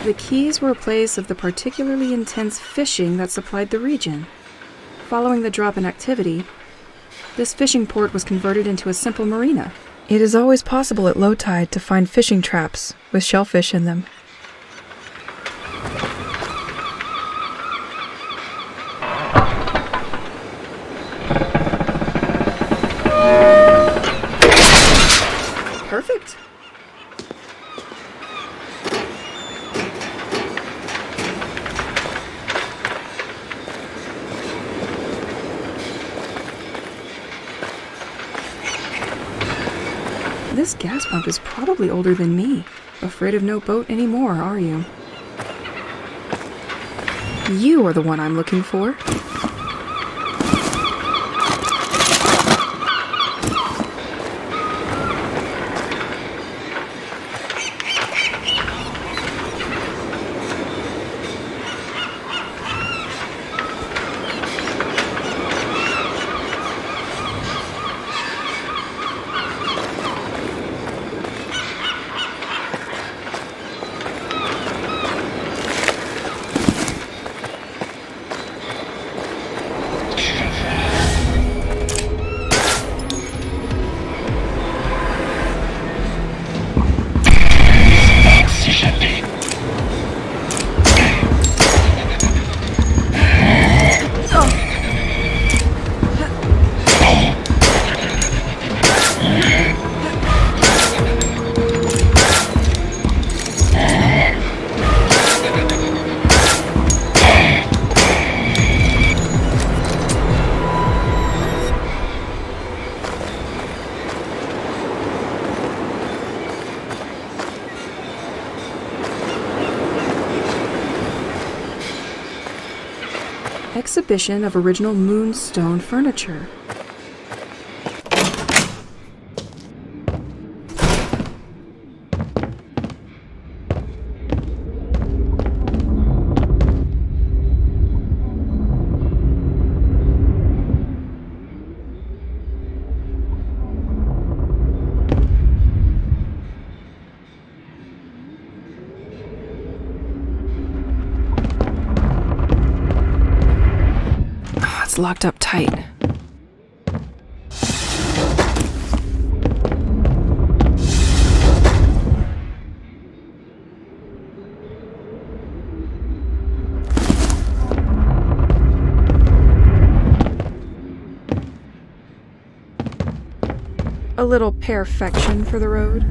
The Keys were a place of the particularly intense fishing that supplied the region. Following the drop in activity, this fishing port was converted into a simple marina. It is always possible at low tide to find fishing traps with shellfish in them. Perfect. This gas pump is probably older than me. Afraid of no boat anymore, are you? You are the one I'm looking for. Exhibition of original moonstone furniture. It's locked up tight. A little perfection for the road.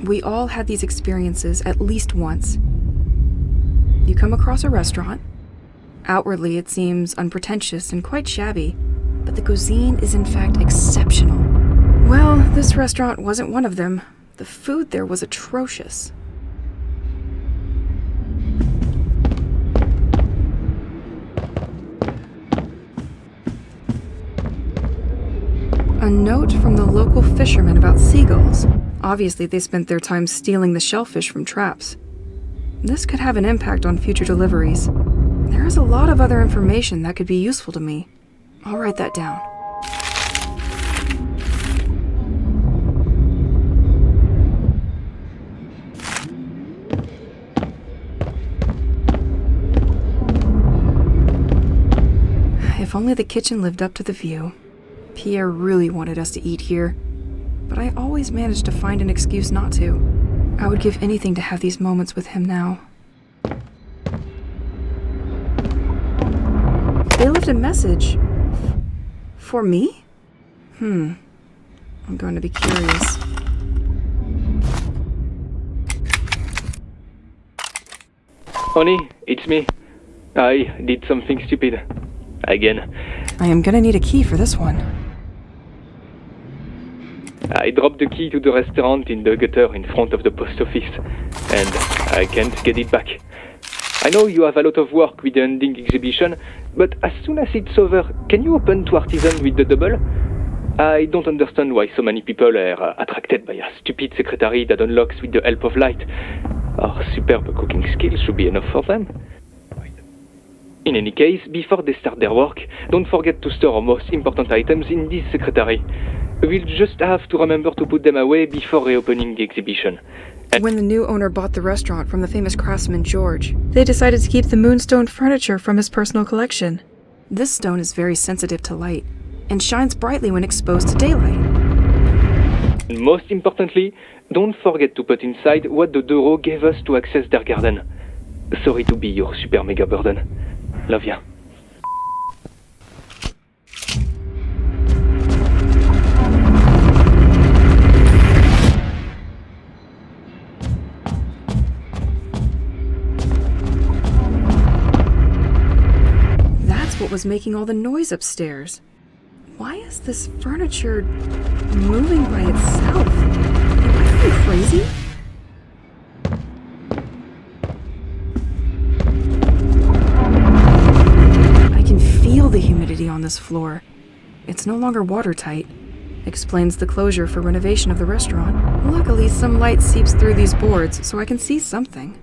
We all had these experiences at least once. You come across a restaurant. Outwardly, it seems unpretentious and quite shabby, but the cuisine is in fact exceptional. Well, this restaurant wasn't one of them. The food there was atrocious. A note from the local fishermen about seagulls. Obviously, they spent their time stealing the shellfish from traps. This could have an impact on future deliveries. There is a lot of other information that could be useful to me. I'll write that down. If only the kitchen lived up to the view. Pierre really wanted us to eat here, but I always managed to find an excuse not to. I would give anything to have these moments with him now. They left a message. For me? I'm going to be curious. Honey, it's me. I did something stupid. Again. I am gonna need a key for this one. I dropped the key to the restaurant in the gutter in front of the post office, and I can't get it back. I know you have a lot of work with the ending exhibition, but as soon as it's over, can you open to Artisan with the double? I don't understand why so many people are attracted by a stupid secretary that unlocks with the help of light. Our superb cooking skills should be enough for them. In any case, before they start their work, don't forget to store our most important items in this secretary. We'll just have to remember to put them away before reopening the exhibition. When the new owner bought the restaurant from the famous craftsman George, they decided to keep the moonstone furniture from his personal collection. This stone is very sensitive to light and shines brightly when exposed to daylight. And most importantly, don't forget to put inside what the Doro gave us to access their garden. Sorry to be your super mega burden. Love ya. That's what was making all the noise upstairs. Why is this furniture moving by itself? Am I going crazy? I can feel the humidity on this floor. It's no longer watertight. Explains the closure for renovation of the restaurant. Luckily, some light seeps through these boards, so I can see something.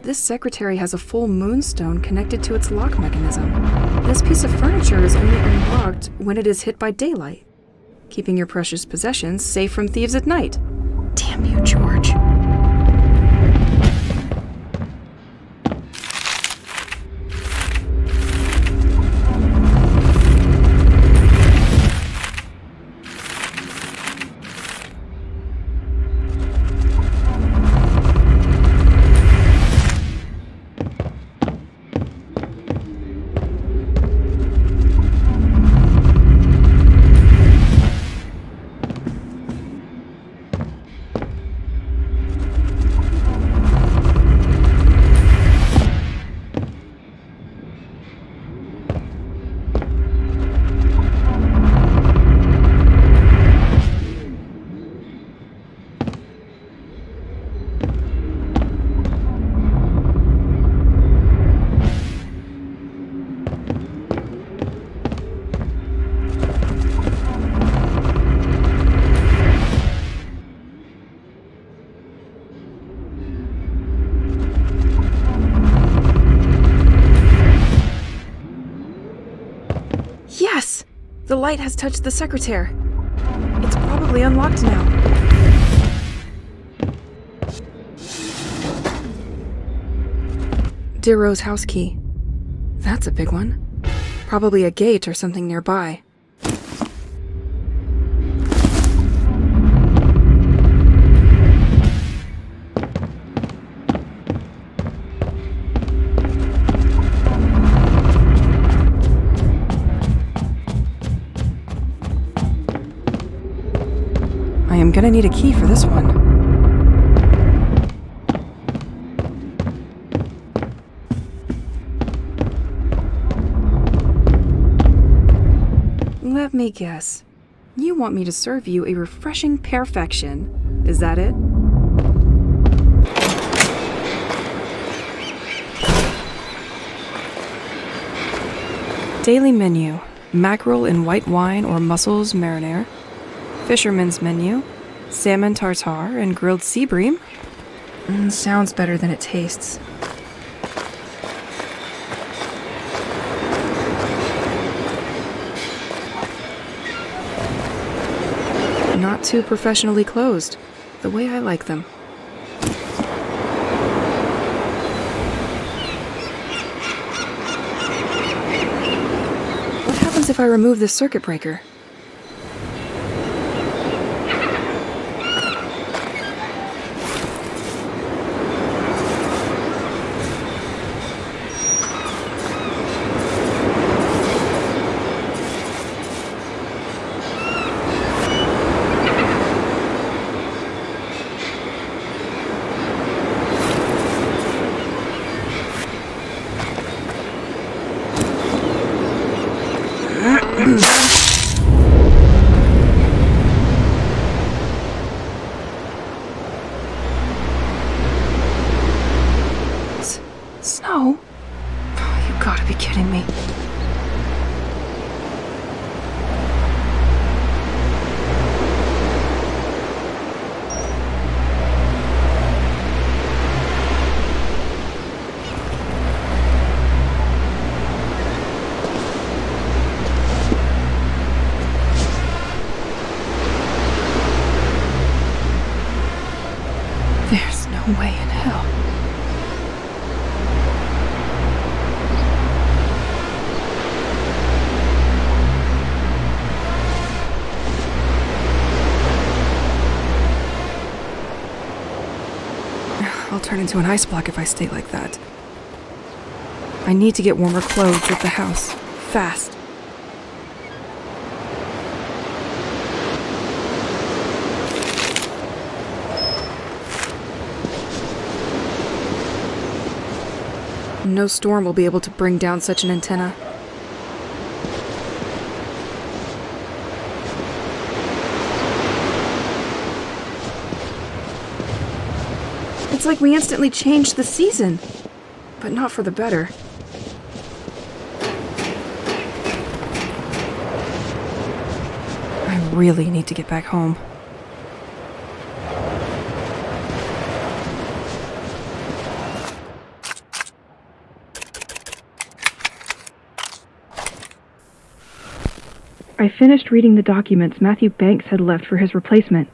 This secretary has a full moonstone connected to its lock mechanism. This piece of furniture is only unlocked when it is hit by daylight, keeping your precious possessions safe from thieves at night. Damn you, George. Yes! The light has touched the secretary. It's probably unlocked now. Dear Rose house key. That's a big one. Probably a gate or something nearby. I am gonna need a key for this one. Let me guess. You want me to serve you a refreshing perfection. Is that it? Daily menu. Mackerel in white wine or mussels marinara. Fisherman's menu, salmon tartare and grilled sea bream. Sounds better than it tastes. Not too professionally closed, the way I like them. What happens if I remove this circuit breaker? gotta be kidding me. There's no way in hell. I'll turn into an ice block if I stay like that. I need to get warmer clothes at the house. Fast. No storm will be able to bring down such an antenna. It's like we instantly changed the season, but not for the better. I really need to get back home. I finished reading the documents Matthew Banks had left for his replacement,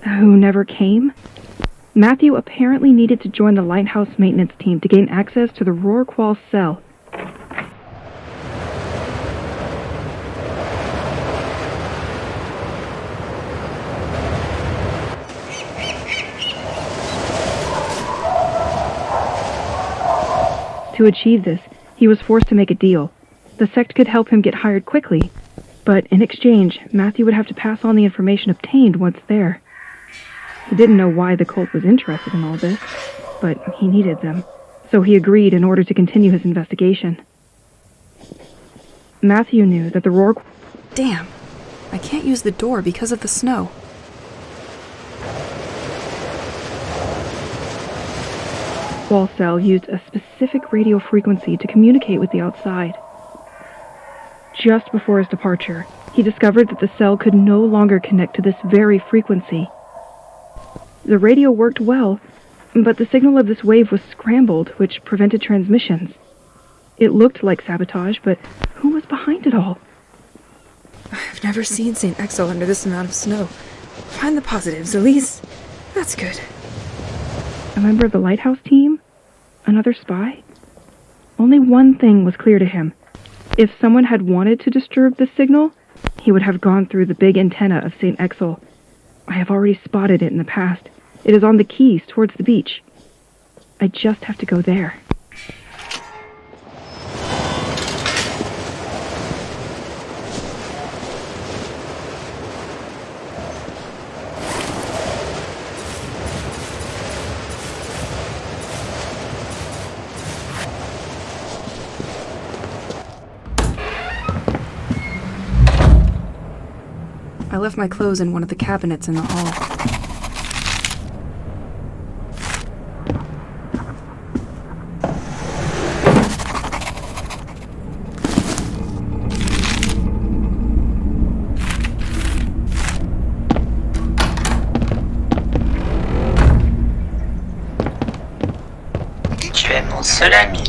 who never came. Matthew apparently needed to join the lighthouse maintenance team to gain access to the Rorqual cell. To achieve this, he was forced to make a deal. The sect could help him get hired quickly, but in exchange, Matthew would have to pass on the information obtained once there. He didn't know why the cult was interested in all this, but he needed them, so he agreed in order to continue his investigation. Matthew knew that the Rorqual... Damn! I can't use the door because of the snow. Wall cell used a specific radio frequency to communicate with the outside. Just before his departure, he discovered that the cell could no longer connect to this very frequency. The radio worked well, but the signal of this wave was scrambled, which prevented transmissions. It looked like sabotage, but who was behind it all? I've never seen St. Exel under this amount of snow. Find the positives, Elise. That's good. A member of the lighthouse team? Another spy? Only one thing was clear to him. If someone had wanted to disturb the signal, he would have gone through the big antenna of St. Exel. I have already spotted it in the past. It is on the quays towards the beach. I just have to go there. I left my clothes in one of the cabinets in the hall. Tu es mon seul ami.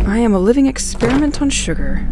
I am a living experiment on sugar.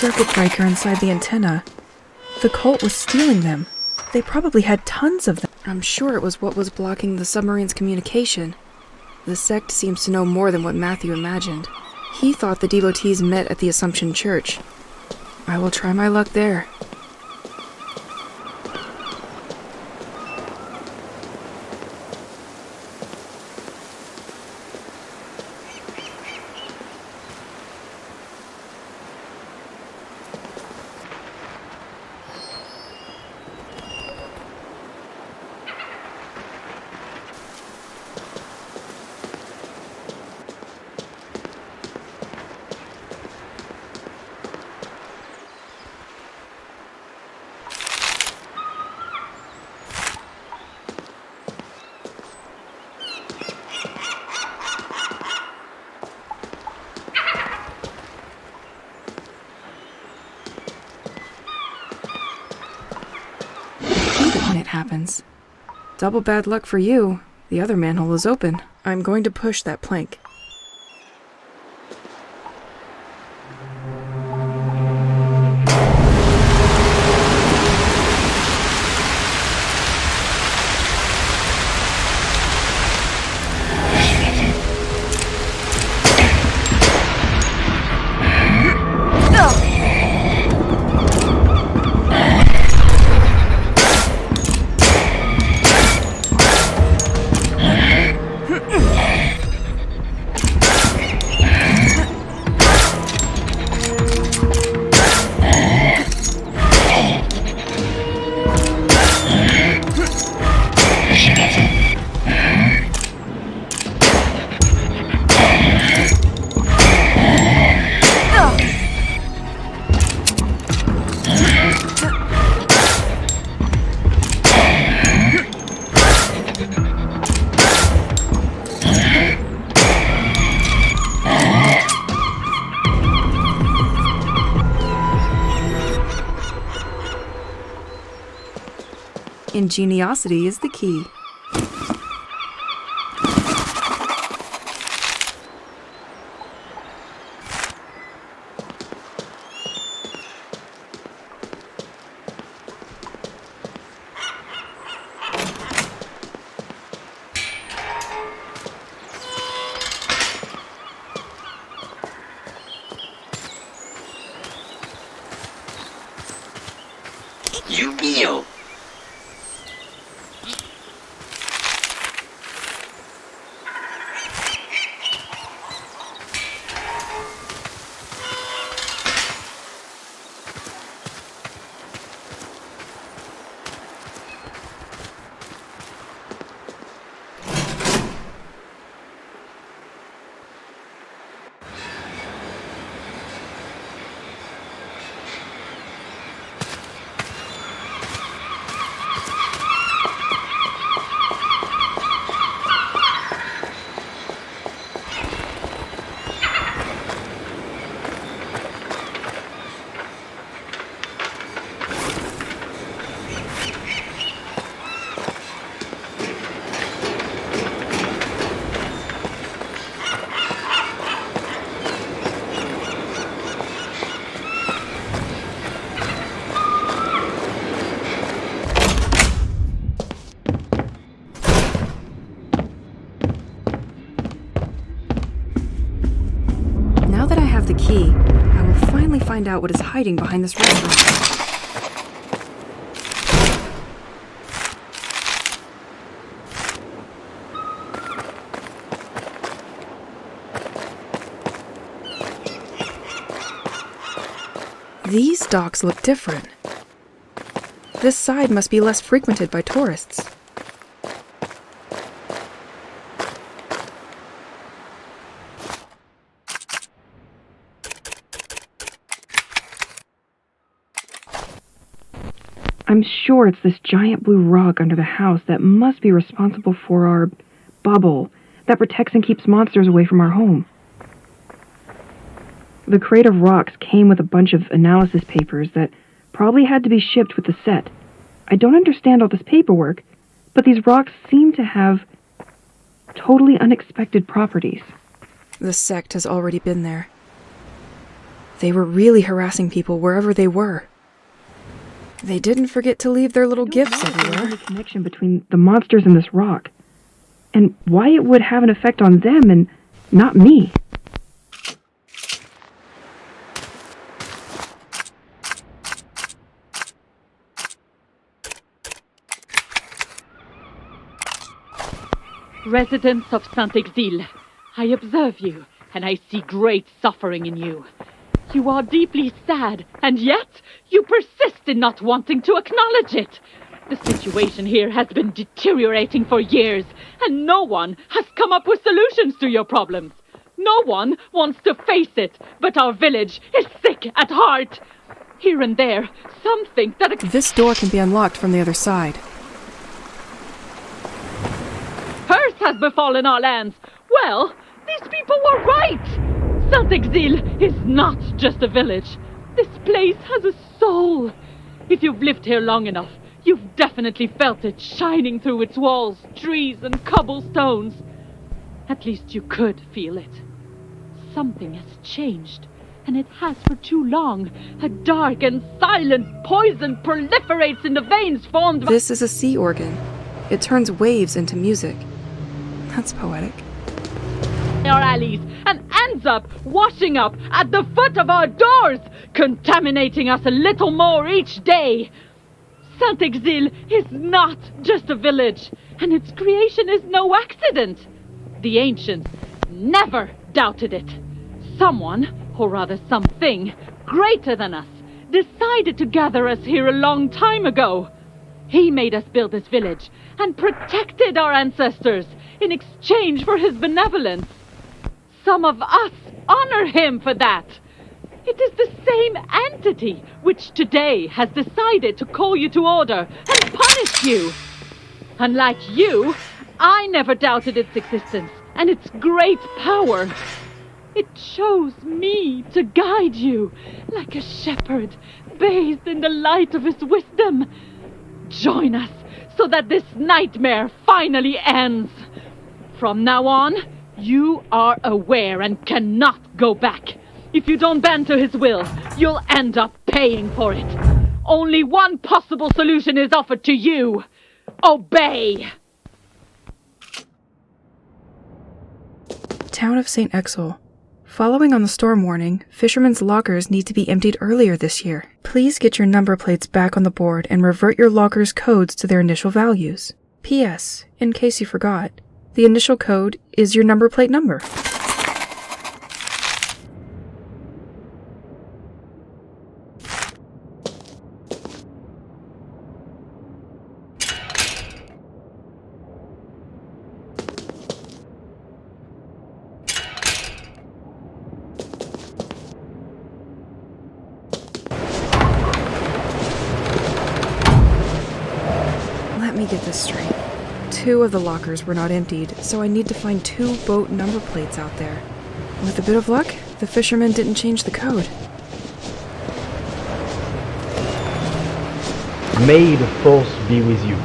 circuit breaker inside the antenna. The cult was stealing them. They probably had tons of them. I'm sure it was what was blocking the submarine's communication. The sect seems to know more than what Matthew imagined. He thought the devotees met at the Assumption Church. I will try my luck there. When it happens. Double bad luck for you. The other manhole is open. I'm going to push that plank. Ingeniosity is the key. Yu-Gi-Oh! Now that I have the key, I will finally find out what is hiding behind this restaurant. These docks look different. This side must be less frequented by tourists. I'm sure it's this giant blue rock under the house that must be responsible for our bubble that protects and keeps monsters away from our home. The crate of rocks came with a bunch of analysis papers that probably had to be shipped with the set. I don't understand all this paperwork, but these rocks seem to have totally unexpected properties. The sect has already been there. They were really harassing people wherever they were. They didn't forget to leave their little gifts everywhere. Any connection between the monsters and this rock, and why it would have an effect on them and not me. Residents of Saint-Exile, I observe you, and I see great suffering in you. You are deeply sad, and yet you persist in not wanting to acknowledge it. The situation here has been deteriorating for years, and no one has come up with solutions to your problems. No one wants to face it, but our village is sick at heart. Here and there, some think that This door can be unlocked from the other side. curse has befallen our lands. Well, these people were right. Saint-Exile is not just a village. This place has a soul. If you've lived here long enough, you've definitely felt it shining through its walls, trees, and cobblestones. At least you could feel it. Something has changed, and it has for too long. A dark and silent poison proliferates in the veins formed by... This is a sea organ. It turns waves into music. That's poetic. our alleys and ends up washing up at the foot of our doors, contaminating us a little more each day. Saint-Exile is not just a village, and its creation is no accident. The ancients never doubted it. Someone, or rather something, greater than us, decided to gather us here a long time ago. He made us build this village and protected our ancestors in exchange for his benevolence. Some of us honor him for that. It is the same entity which today has decided to call you to order and punish you. Unlike you, I never doubted its existence and its great power. It chose me to guide you like a shepherd bathed in the light of his wisdom. Join us so that this nightmare finally ends. From now on, you are aware and cannot go back. If you don't bend to his will, you'll end up paying for it. Only one possible solution is offered to you. Obey! Town of St. Exil. Following on the storm warning, fishermen's lockers need to be emptied earlier this year. Please get your number plates back on the board and revert your locker's codes to their initial values. P.S. In case you forgot, the initial code is your number plate number. Let me get this straight. 2 of the lockers were not emptied, so I need to find 2 boat number plates out there. With a bit of luck, the fishermen didn't change the code. May the force be with you.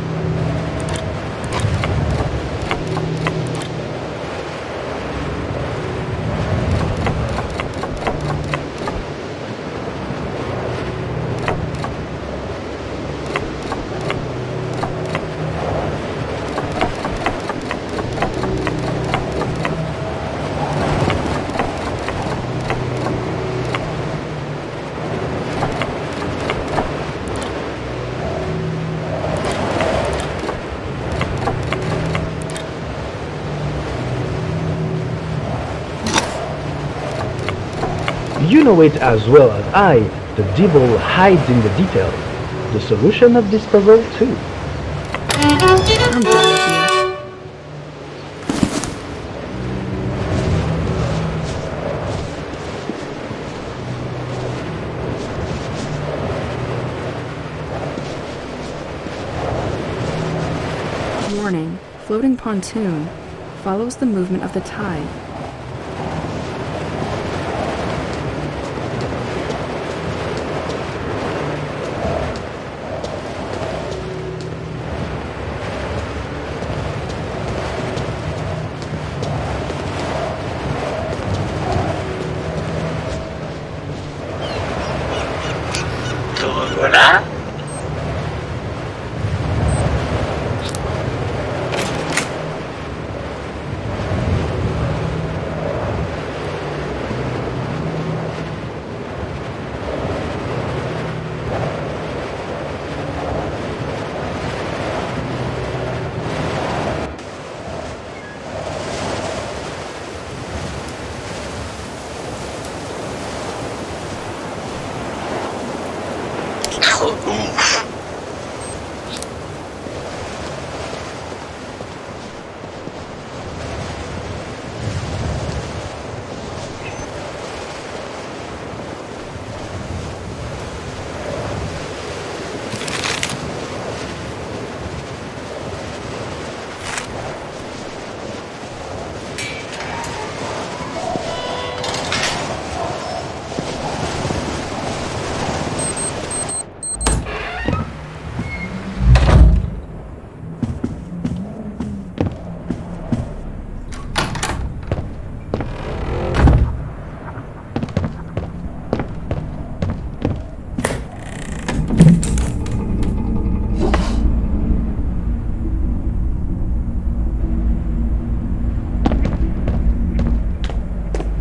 You know it as well as I, the devil hides in the details. The solution of this puzzle too. I'm done with you. Warning, floating pontoon follows the movement of the tide. trop ouf.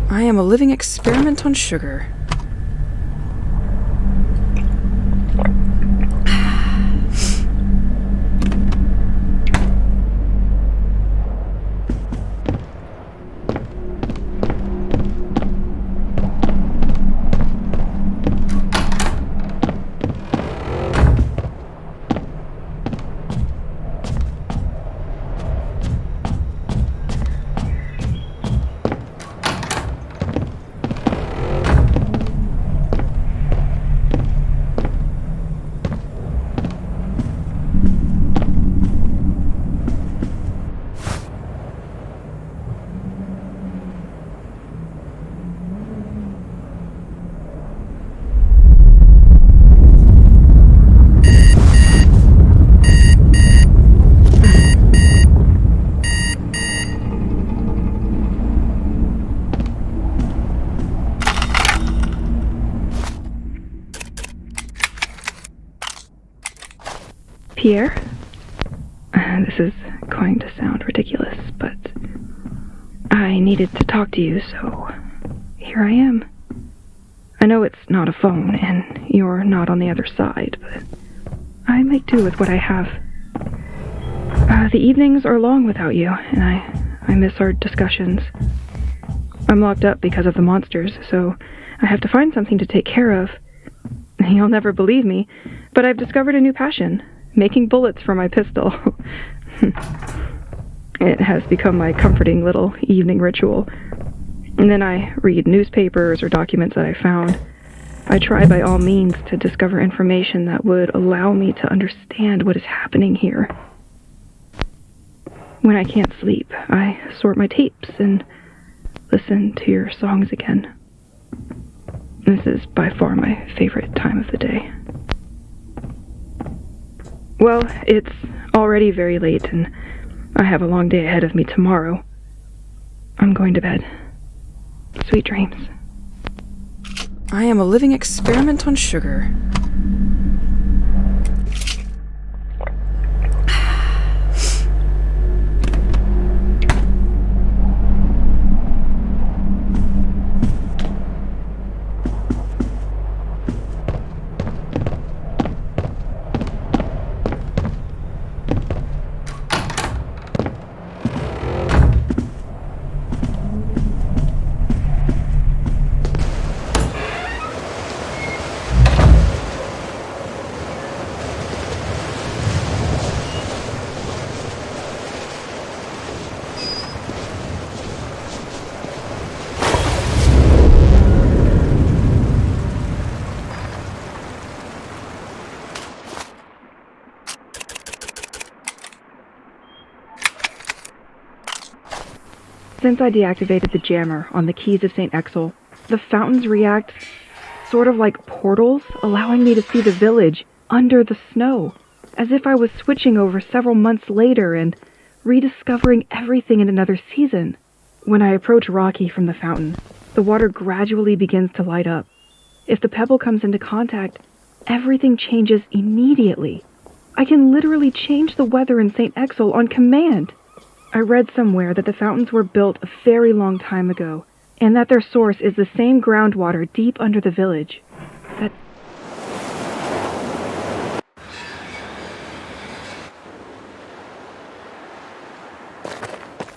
I am a living experiment on sugar. Pierre? This is going to sound ridiculous, but I needed to talk to you, so here I am. I know it's not a phone, and you're not on the other side, but I make do with what I have. The evenings are long without you, and I miss our discussions. I'm locked up because of the monsters, so I have to find something to take care of. You'll never believe me, but I've discovered a new passion. Making bullets for my pistol. It has become my comforting little evening ritual. And then I read newspapers or documents that I found. I try by all means to discover information that would allow me to understand what is happening here. When I can't sleep, I sort my tapes and listen to your songs again. This is by far my favorite time of the day. Well, it's already very late, and I have a long day ahead of me tomorrow. I'm going to bed. Sweet dreams. I am a living experiment on sugar. Since I deactivated the jammer on the keys of St. Exel, the fountains react sort of like portals, allowing me to see the village under the snow, as if I was switching over several months later and rediscovering everything in another season. When I approach Rocky from the fountain, the water gradually begins to light up. If the pebble comes into contact, everything changes immediately. I can literally change the weather in St. Exel on command. I read somewhere that the fountains were built a very long time ago, and that their source is the same groundwater deep under the village.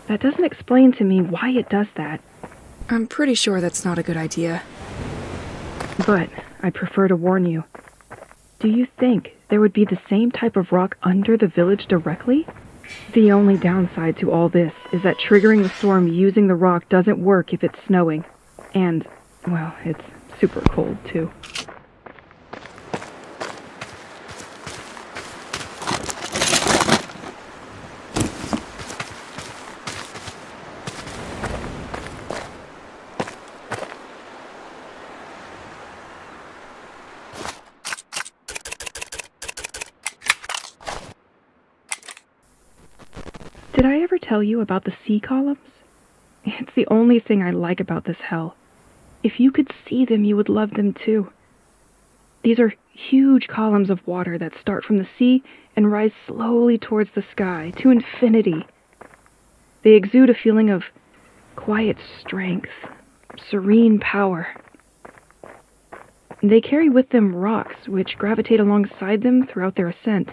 That doesn't explain to me why it does that. I'm pretty sure that's not a good idea. But I prefer to warn you. Do you think there would be the same type of rock under the village directly? The only downside to all this is that triggering the storm using the rock doesn't work if it's snowing. And, well, it's super cold, too. Did I ever tell you about the sea columns? It's the only thing I like about this hell. If you could see them, you would love them too. These are huge columns of water that start from the sea and rise slowly towards the sky, to infinity. They exude a feeling of quiet strength, serene power. They carry with them rocks which gravitate alongside them throughout their ascent.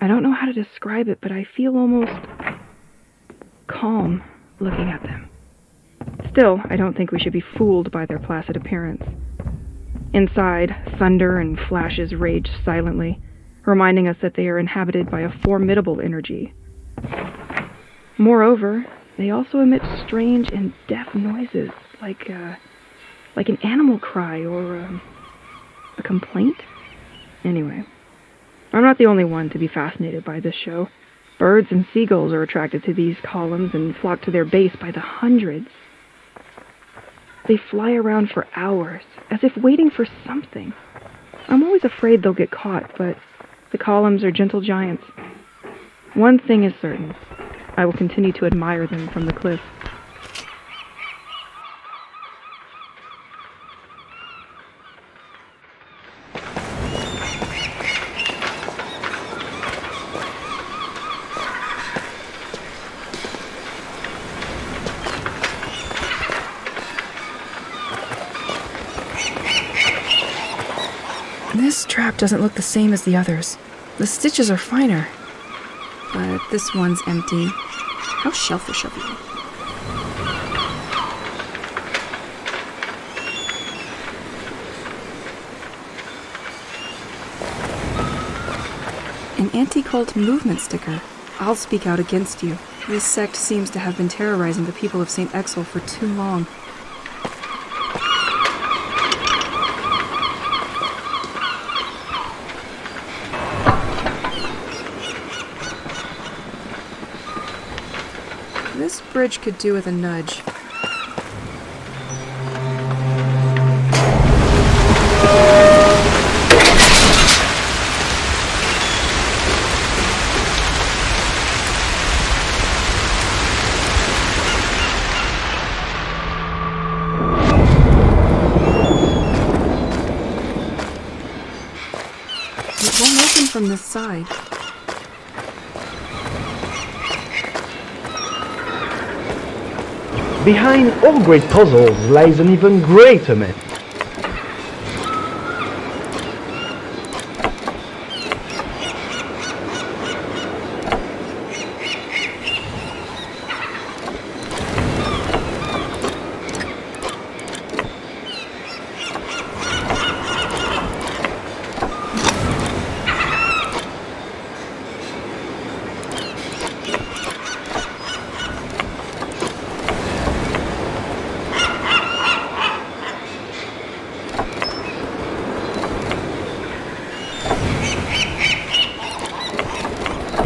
I don't know how to describe it, but I feel almost calm looking at them. Still, I don't think we should be fooled by their placid appearance. Inside, thunder and flashes rage silently, reminding us that they are inhabited by a formidable energy. Moreover, they also emit strange and deaf noises, like an animal cry or a complaint. Anyway, I'm not the only one to be fascinated by this show. Birds and seagulls are attracted to these columns and flock to their base by the hundreds. They fly around for hours, as if waiting for something. I'm always afraid they'll get caught, but the columns are gentle giants. One thing is certain. I will continue to admire them from the cliff. This trap doesn't look the same as the others. The stitches are finer. But this one's empty. How shellfish of you. An anti-cult movement sticker. I'll speak out against you. This sect seems to have been terrorizing the people of St. Exil for too long. This bridge could do with a nudge. It won't open from this side. Behind all great puzzles lies an even greater myth.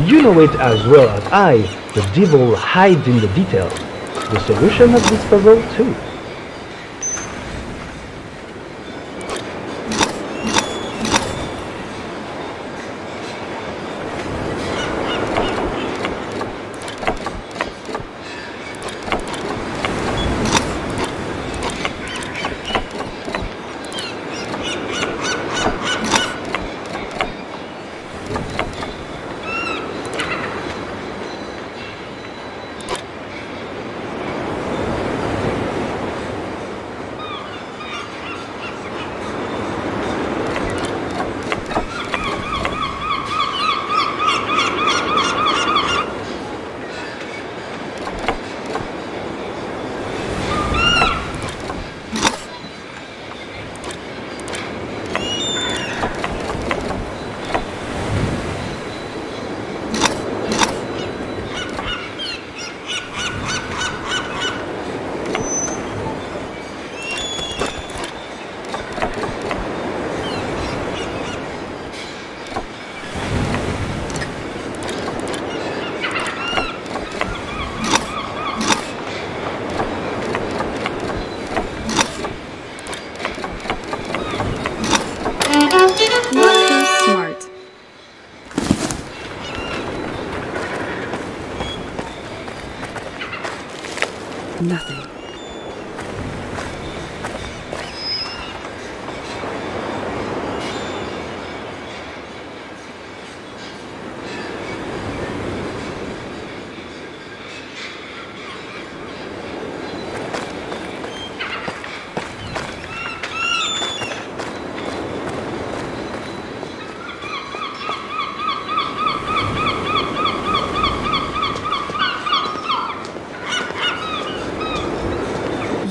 You know it as well as I, the devil hides in the details. The solution of this puzzle too.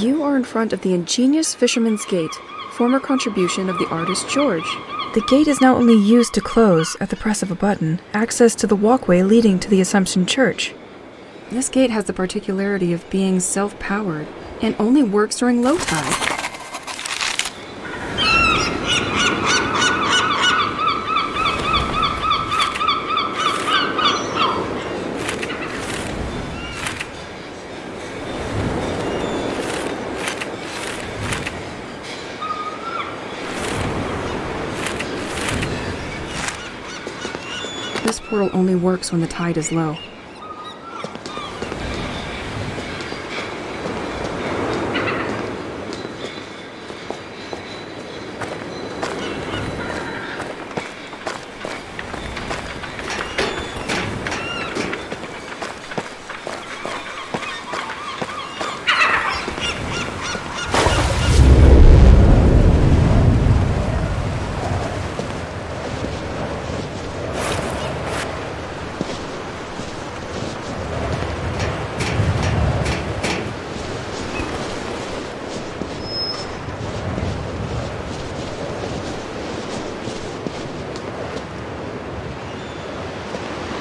You are in front of the ingenious Fisherman's Gate, former contribution of the artist George. The gate is now only used to close, at the press of a button, access to the walkway leading to the Assumption Church. This gate has the particularity of being self-powered and only works during low tide. This portal only works when the tide is low.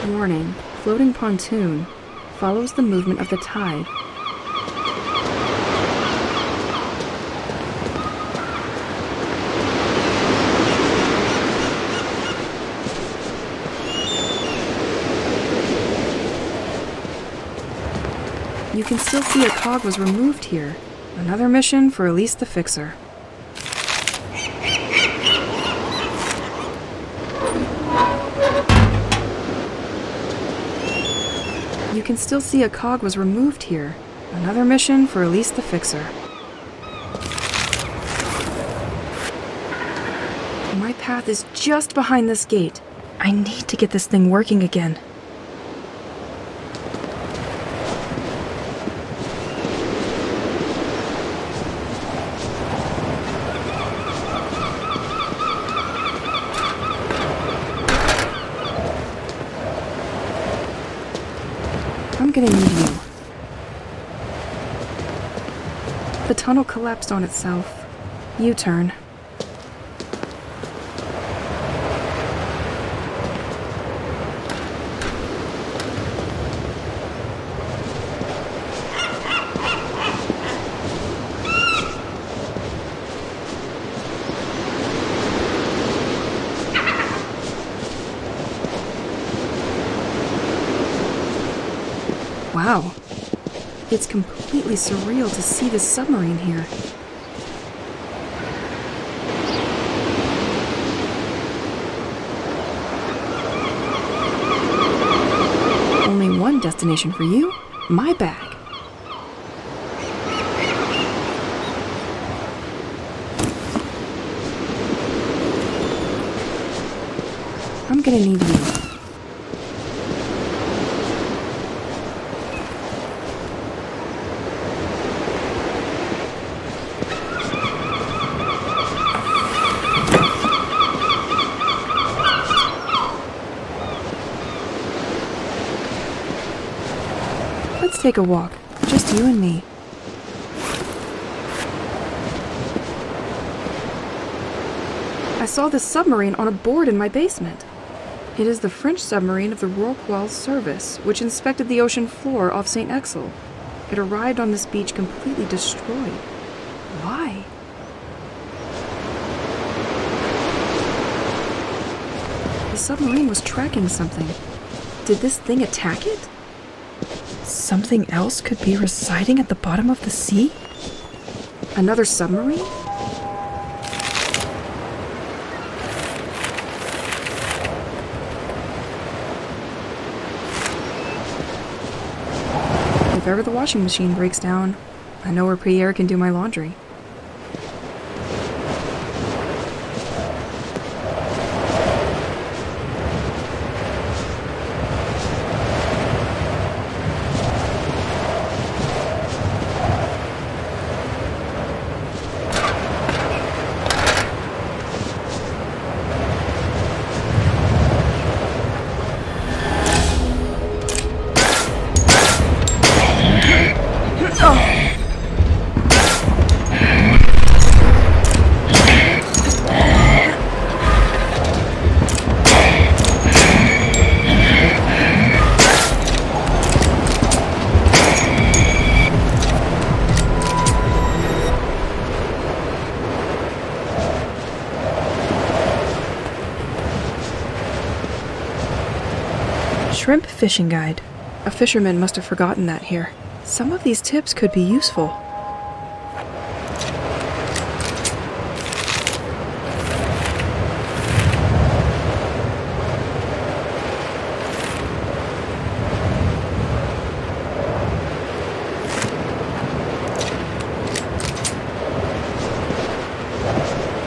Warning, floating pontoon follows the movement of the tide. You can still see a cog was removed here. Another mission for Elise the Fixer. You can still see a cog was removed here. Another mission for Elise the Fixer. My path is just behind this gate. I need to get this thing working again. I'm gonna need you. The tunnel collapsed on itself. U-turn. Wow. It's completely surreal to see this submarine here. Only one destination for you, my bag. I'm gonna need you. Let's take a walk, just you and me. I saw this submarine on a board in my basement. It is the French submarine of the Rorqual service, which inspected the ocean floor off St. Exel. It arrived on this beach completely destroyed. Why? The submarine was tracking something. Did this thing attack it? Something else could be residing at the bottom of the sea? Another submarine? If ever the washing machine breaks down, I know where Pierre can do my laundry. Shrimp fishing guide. A fisherman must have forgotten that here. Some of these tips could be useful.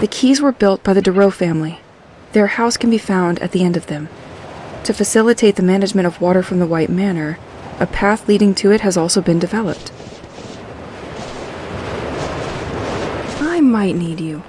The keys were built by the Dureau family. Their house can be found at the end of them. To facilitate the management of water from the White Manor, a path leading to it has also been developed. I might need you.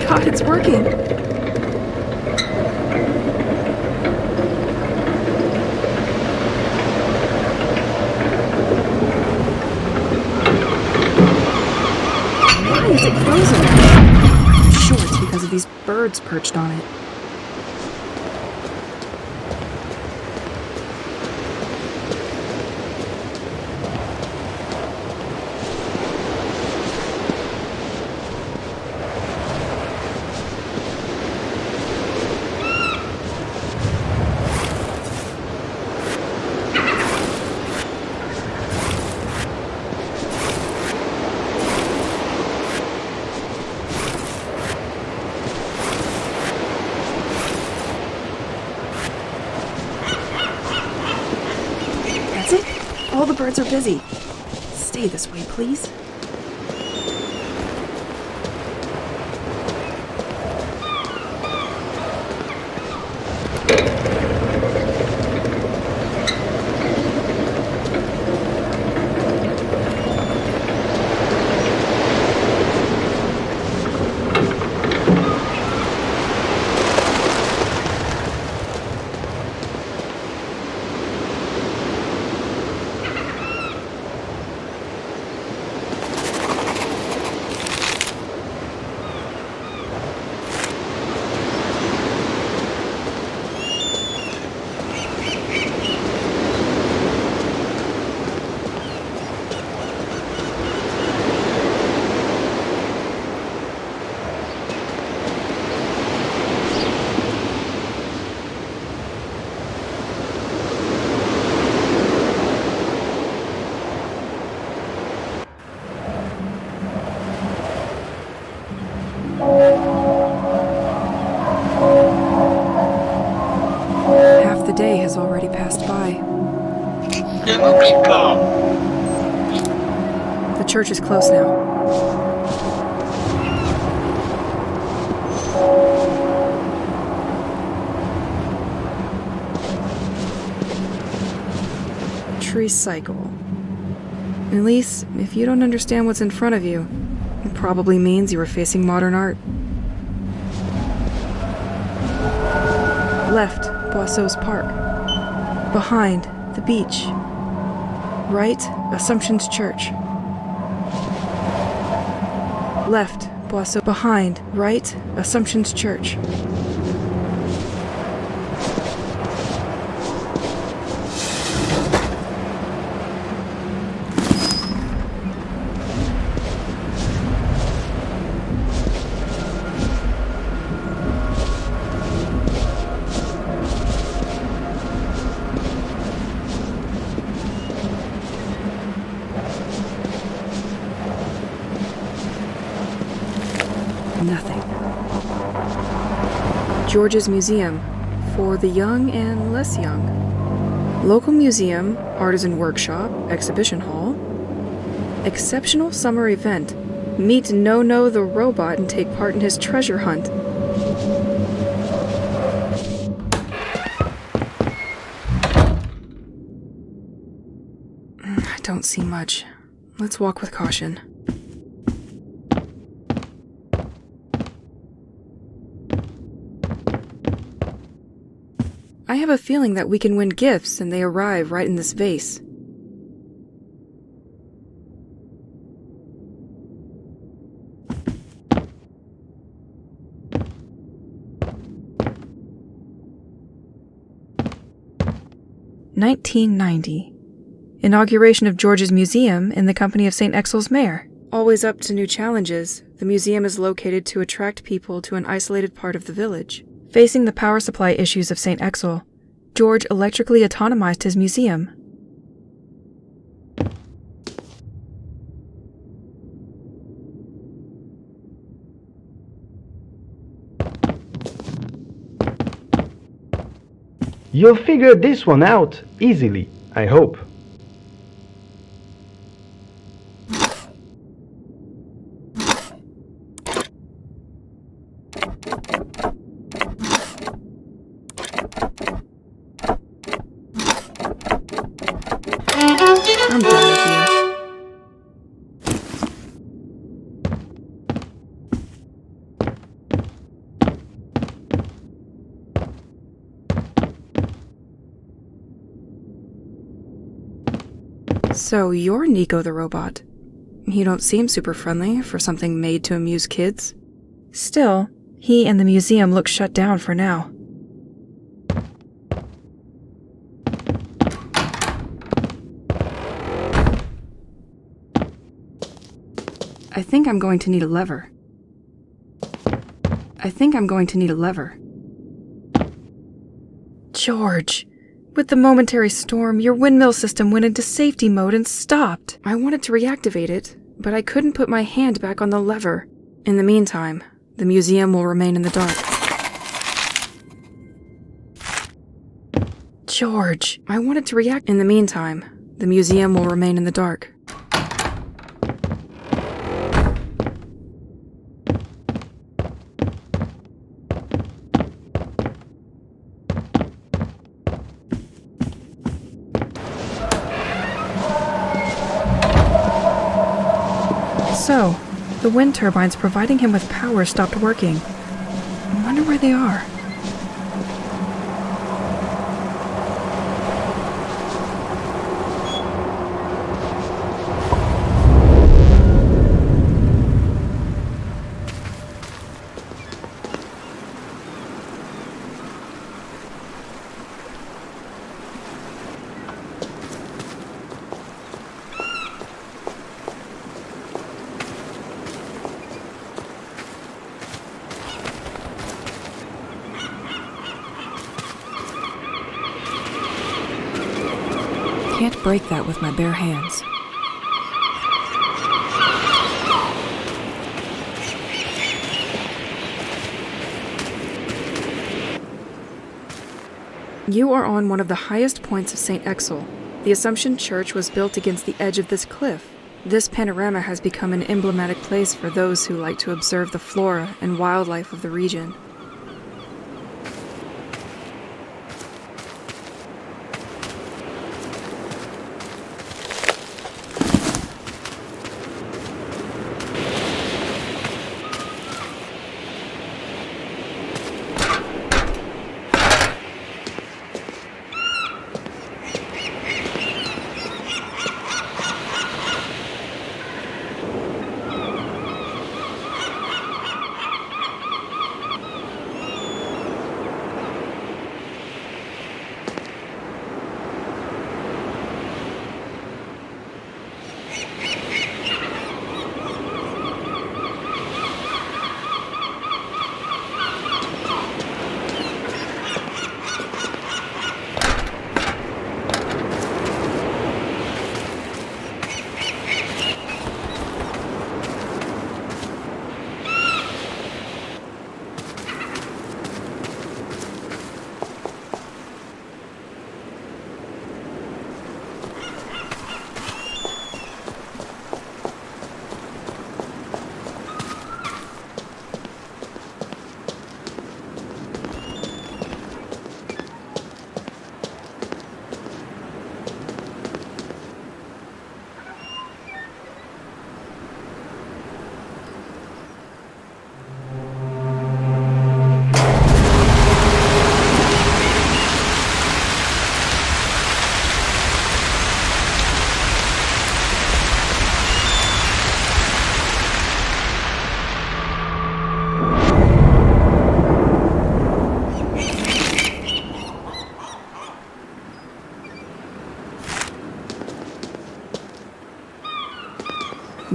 God, it's working! Why is it frozen? I'm sure it's because of these birds perched on it. That's it? All the birds are busy. Stay this way, please. Half the day has already passed by. Ne m'oublie pas. The church is close now. Tricycle. Elise, if you don't understand what's in front of you, it probably means you are facing modern art. Left, Boisseau's Park. Behind, the beach. Right, Assumption's Church. Left, Boisseau. Behind, right, Assumption's Church. George's Museum for the young and less young. Local museum, artisan workshop, exhibition hall. Exceptional summer event. Meet No-No the robot and take part in his treasure hunt. I don't see much. Let's walk with caution. I have a feeling that we can win gifts and they arrive right in this vase. (1990) Inauguration of George's Museum in the company of St. Exil's mayor. Always up to new challenges, the museum is located to attract people to an isolated part of the village. Facing the power supply issues of St. Exil, George electrically autonomized his museum. You'll figure this one out easily, I hope. I'm done with you. So you're Nico the robot. You don't seem super friendly for something made to amuse kids. Still, he and the museum look shut down for now. I think I'm going to need a lever. George, with the momentary storm, your windmill system went into safety mode and stopped. I wanted to reactivate it, but I couldn't put my hand back on the lever. In the meantime, the museum will remain in the dark. George, I wanted to react. In the meantime, the museum will remain in the dark. So, the wind turbines providing him with power stopped working. I wonder where they are. Can't break that with my bare hands. You are on one of the highest points of St. Exil. The Assumption Church was built against the edge of this cliff. This panorama has become an emblematic place for those who like to observe the flora and wildlife of the region.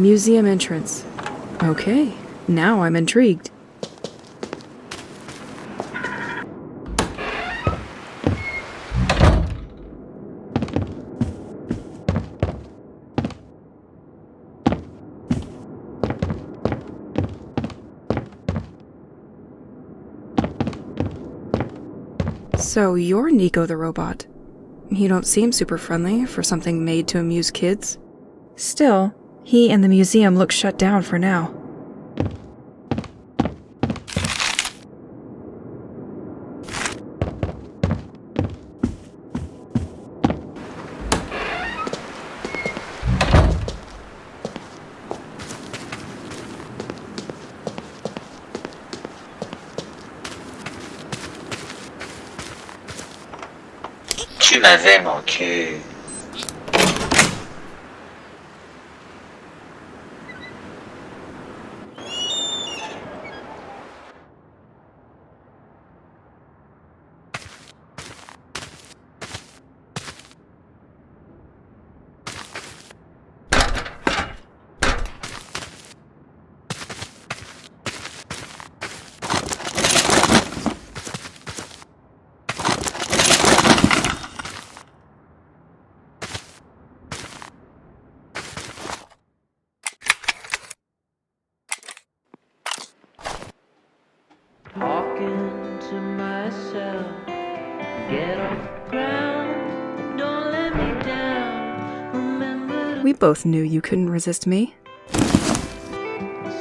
Museum entrance. Okay, now I'm intrigued. So you're Nico the robot. You don't seem super friendly for something made to amuse kids. Still, he and the museum look shut down for now. Tu m'avais manqué. Talking to myself, get off the ground, don't let me down, remember to We both knew you couldn't resist me.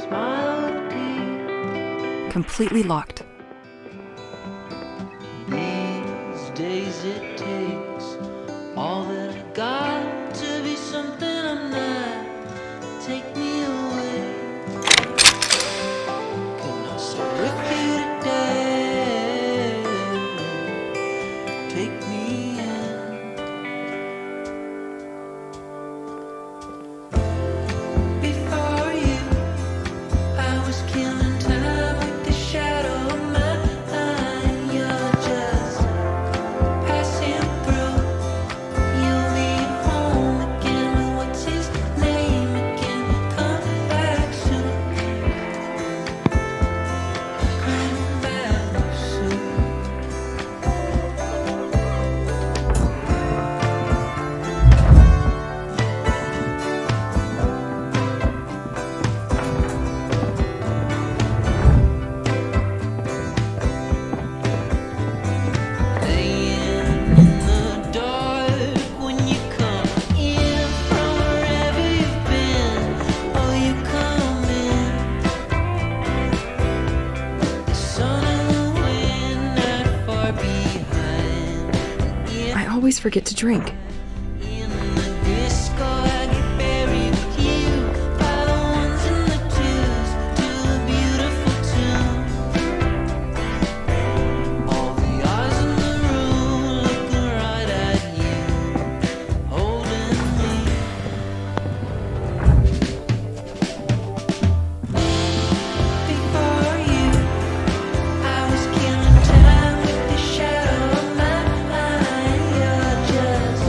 smile deep. Completely locked. These days it takes all that I got to be something I'm not. Take me away. Can I sit with you today? Take me in. Before you, I was killing time with the shadow of my eye. You're just passing through. You'll be home again with what's his name again. Come back soon. Come back soon. Laying in the dark when you come in from wherever you've been. Oh, you come in. The sun and the wind not far behind. I always forget to drink. In the disco, I get buried with you. By the ones and the twos to a beautiful tune. All the eyes in the room looking right at you, holding me. Before you, I was killing time with the shadow of my eye. You're just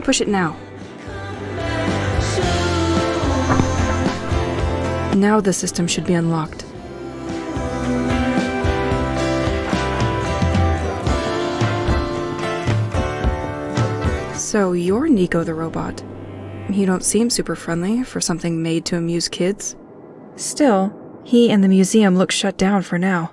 to push it now. Now the system should be unlocked. So you're Nico the robot. You don't seem super friendly for something made to amuse kids. Still, he and the museum look shut down for now.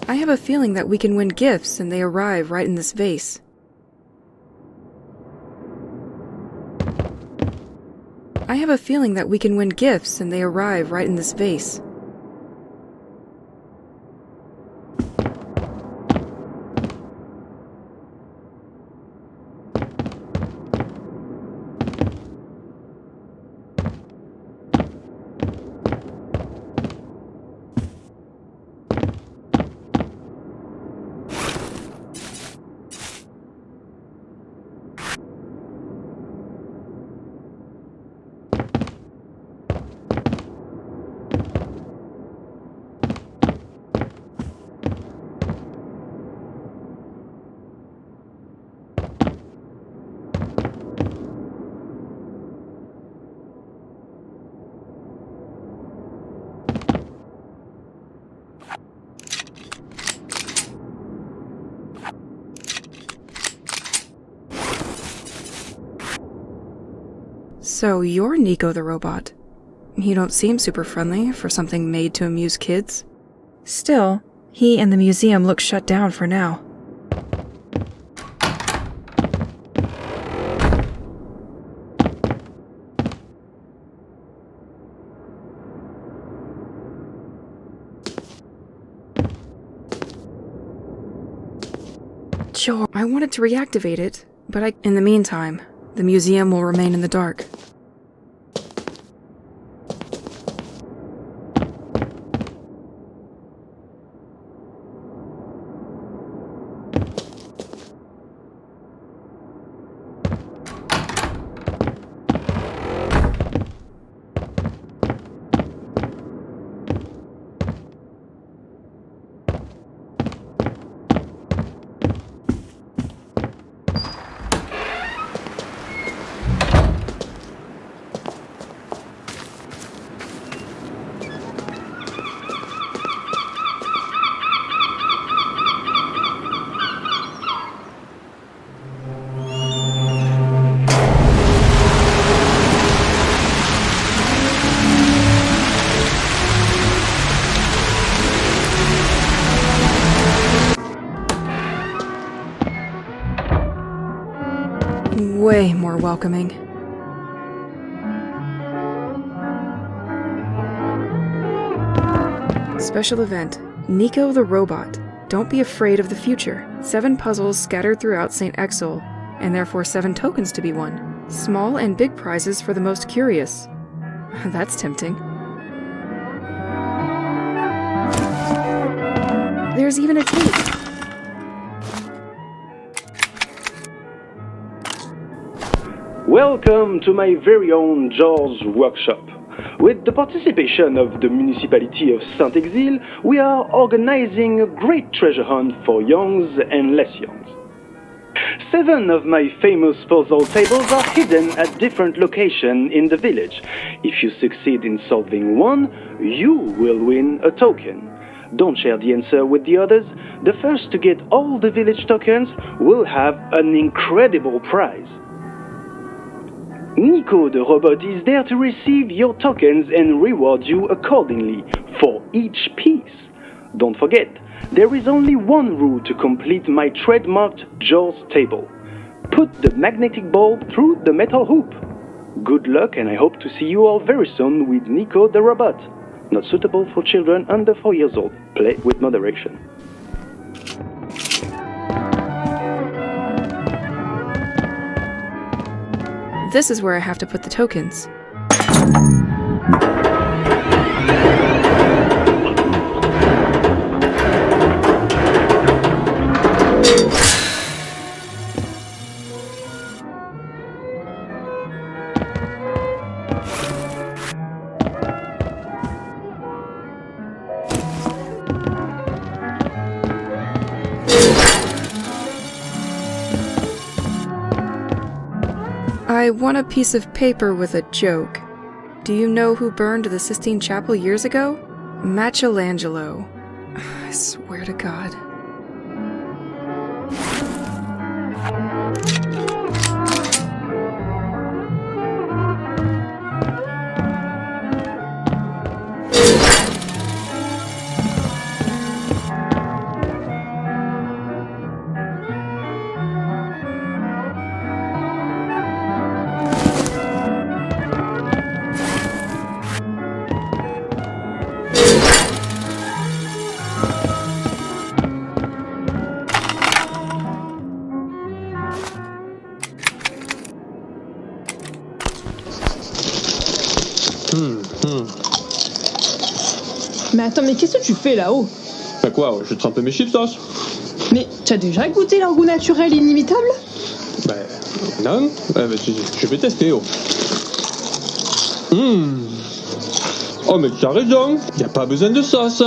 I have a feeling that we can win gifts and they arrive right in this vase. I have a feeling that we can win gifts and they arrive right in this vase. So you're Nico the robot. You don't seem super friendly for something made to amuse kids. Still, he and the museum look shut down for now. Sure, I wanted to reactivate it, but in the meantime, the museum will remain in the dark. Way more welcoming. Special event, Nico the Robot. Don't be afraid of the future. 7 puzzles scattered throughout St. Exil, and therefore 7 tokens to be won. Small and big prizes for the most curious. That's tempting. There's even a tape. Welcome to my very own Jaws workshop. With the participation of the municipality of Saint-Exil, we are organizing a great treasure hunt for youngs and less youngs. 7 of my famous puzzle tables are hidden at different locations in the village. If you succeed in solving one, you will win a token. Don't share the answer with the others. The first to get all the village tokens will have an incredible prize. Nico the robot is there to receive your tokens and reward you accordingly for each piece. Don't forget, there is only one rule to complete my trademarked Jaws table. Put the magnetic bulb through the metal hoop. Good luck, and I hope to see you all very soon with Nico the robot. Not suitable for children under 4 years old. Play with moderation. This is where I have to put the tokens. I won a piece of paper with a joke. Do you know who burned the Sistine Chapel years ago? Michelangelo. I swear to God. Mais attends, mais qu'est-ce que tu fais là-haut? Bah quoi, je trempe mes chips sauce. Mais t'as déjà goûté leur goût naturel inimitable? Bah non, je vais tester. Oh. Oh mais tu as raison, y a pas besoin de sauce.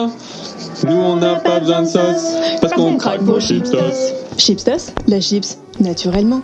Nous on n'a pas besoin de sauce, parce qu'on craque vos chips sauce. Chips sauce? La chips, naturellement.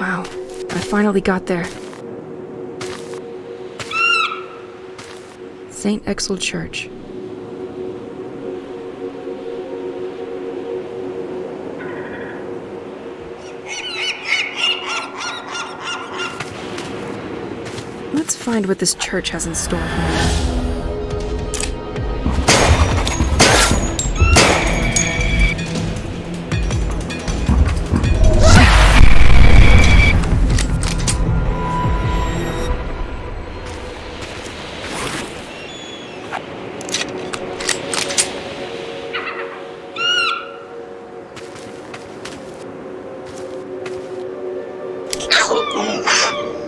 Wow, I finally got there. St. Exel Church. Let's find what this church has in store for me. Trop ouf.